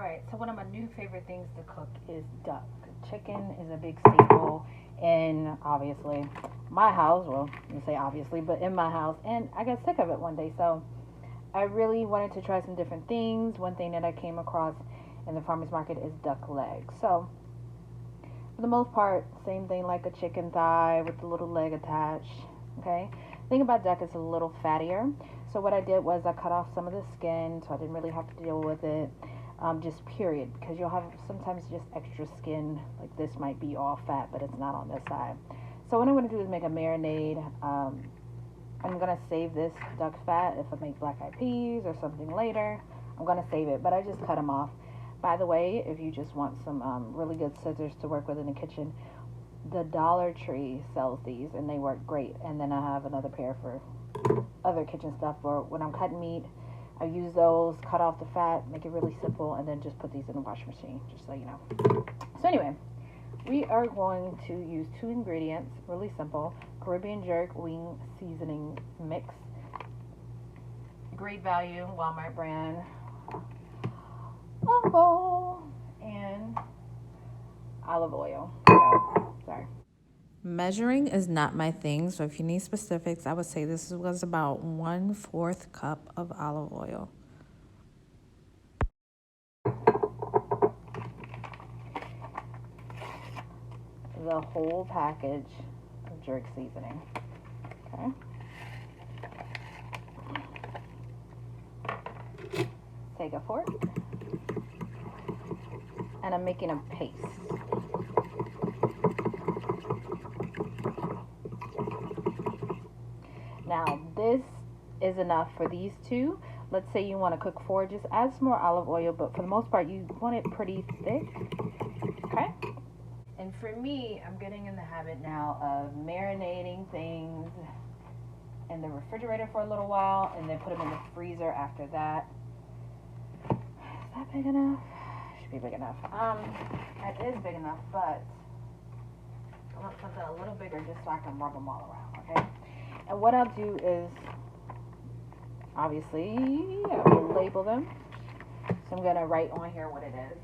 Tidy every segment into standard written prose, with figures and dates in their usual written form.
All right, so one of my new favorite things to cook is duck. Chicken is a big staple in, obviously, my house. Well, you say obviously, but in my house. And I got sick of it one day, so I really wanted to try some different things. One thing that I came across in the farmer's market is duck legs. So, for the most part, same thing like a chicken thigh with the little leg attached. Okay? The thing about duck is a little fattier. So, what I did was I cut off some of the skin so I didn't really have to deal with it. Just period, because you'll have sometimes just extra skin. Like this might be all fat, but it's not on this side. So, what I'm going to do is make a marinade. I'm gonna save this duck fat if I make black eyed peas or something later. I'm gonna save it, but I just cut them off. By the way, if you just want some really good scissors to work with in the kitchen, the Dollar Tree sells these and they work great. And then I have another pair for other kitchen stuff. Or when I'm cutting meat, I use those, cut off the fat, make it really simple, and then just put these in the washing machine, just so you know. So anyway, we are going to use 2 ingredients, really simple. Caribbean jerk wing seasoning mix. Great value, Walmart brand. And olive oil. Sorry. Measuring is not my thing, so if you need specifics, I would say this was about 1/4 cup of olive oil. The whole package of jerk seasoning. Okay. Take a fork, and I'm making a paste. Now, this is enough for these two. Let's say you want to cook 4, just add some more olive oil, but for the most part, you want it pretty thick. Okay? And for me, I'm getting in the habit now of marinating things in the refrigerator for a little while and then put them in the freezer after that. Is that big enough? Should be big enough. It is big enough, but I want something a little bigger just so I can rub them all around, okay? And what I'll do is, obviously, I will label them. So I'm going to write on here what it is.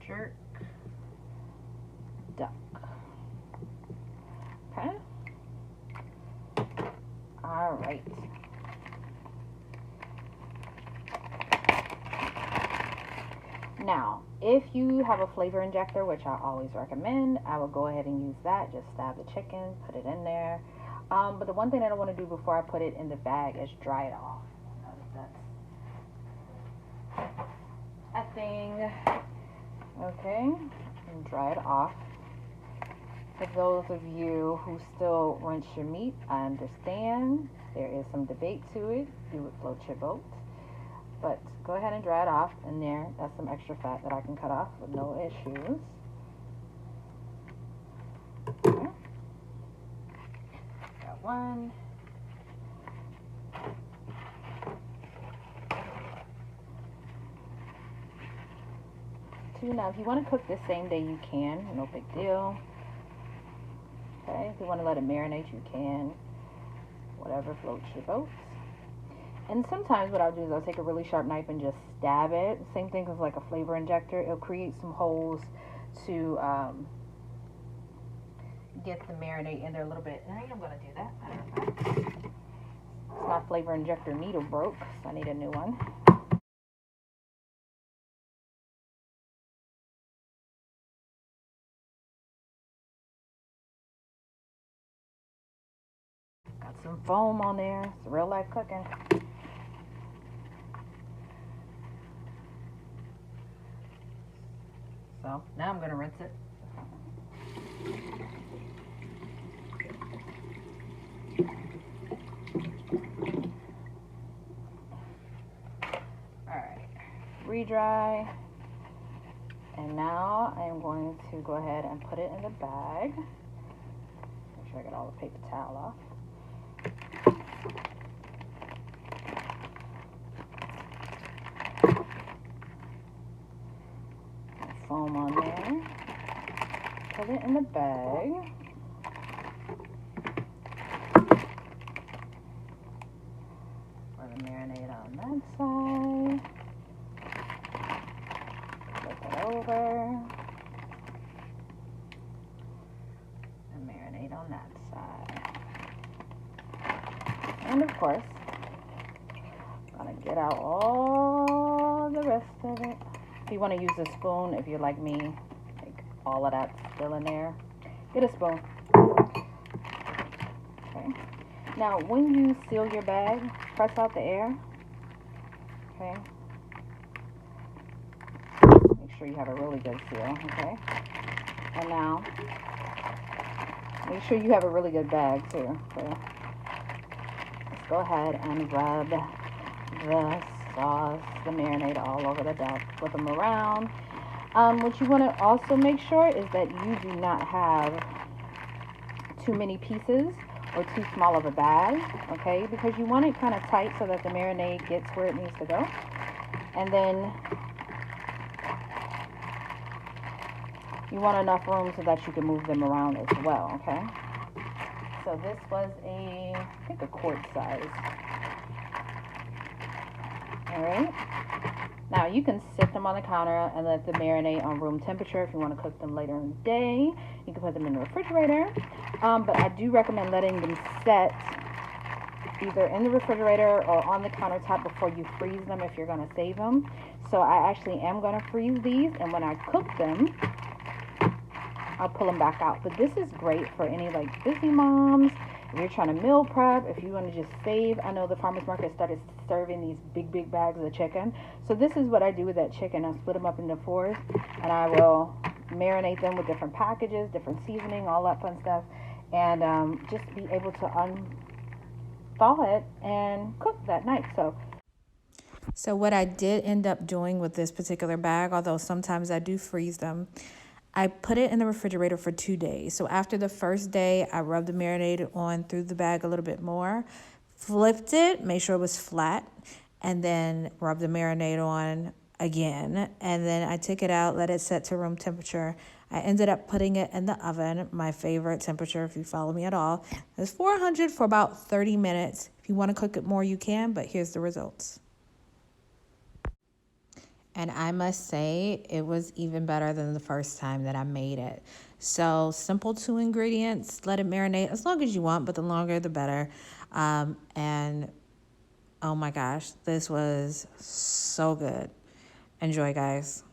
Jerk duck. Okay. All right. Now, if you have a flavor injector, which I always recommend, I will go ahead and use that. Just stab the chicken, put it in there. But the one thing that I want to do before I put it in the bag is dry it off. That's a thing. Okay, and dry it off. For those of you who still rinse your meat, I understand there is some debate to it. Do it float your boat. But go ahead and dry it off. And there, that's some extra fat that I can cut off with no issues. Okay. Got 1. Now, if you want to cook this same day, you can. No big deal. Okay, if you want to let it marinate, you can. Whatever floats your boat. And sometimes what I'll do is I'll take a really sharp knife and just stab it. Same thing as like a flavor injector. It'll create some holes to get the marinade in there a little bit. And I am going to do that. My flavor injector needle broke, so I need a new one. Got some foam on there. It's real life cooking. So now I'm going to rinse it. Alright, re-dry. And now I am going to go ahead and put it in the bag. Make sure I get all the paper towel off. Foam on there. Put it in the bag. side. Flip it over. And marinate on that side. And of course, I'm gonna get out all the rest of it. If you want to use a spoon, if you're like me, like all of that's still in there, get a spoon. Okay. Now, when you seal your bag, press out the air. Okay. Make sure you have a really good seal. Okay. And now, make sure you have a really good bag too. Okay. Let's go ahead and rub the sauce, the marinade all over the duck. Flip them around. What you want to also make sure is that you do not have too many pieces or too small of a bag, okay? Because you want it kind of tight so that the marinade gets where it needs to go. And then you want enough room so that you can move them around as well, okay? So this was I think a quart size. All right. Now you can sit them on the counter and let them marinate on room temperature. If you want to cook them later in the day, you can put them in the refrigerator. But I do recommend letting them set either in the refrigerator or on the countertop before you freeze them if you're going to save them. So I actually am going to freeze these, and when I cook them, I'll pull them back out. But this is great for any like busy moms. If you're trying to meal prep, if you want to just save. I know the farmers market started serving these big bags of chicken. So this is what I do with that chicken. I split them up into fours, and I will marinate them with different packages, different seasoning, all that fun stuff, and just be able to unthaw it and cook that night. So what I did end up doing with this particular bag, although sometimes I do freeze them, I put it in the refrigerator for 2 days. So after the first day, I rubbed the marinade on through the bag a little bit more, flipped it, made sure it was flat, and then rubbed the marinade on again. And then I took it out, let it set to room temperature. I ended up putting it in the oven. My favorite temperature, if you follow me at all, is 400 for about 30 minutes. If you want to cook it more, you can, but here's the results. And I must say, it was even better than the first time that I made it. So simple 2 ingredients, let it marinate as long as you want, but the longer the better. And oh my gosh, this was so good. Enjoy, guys.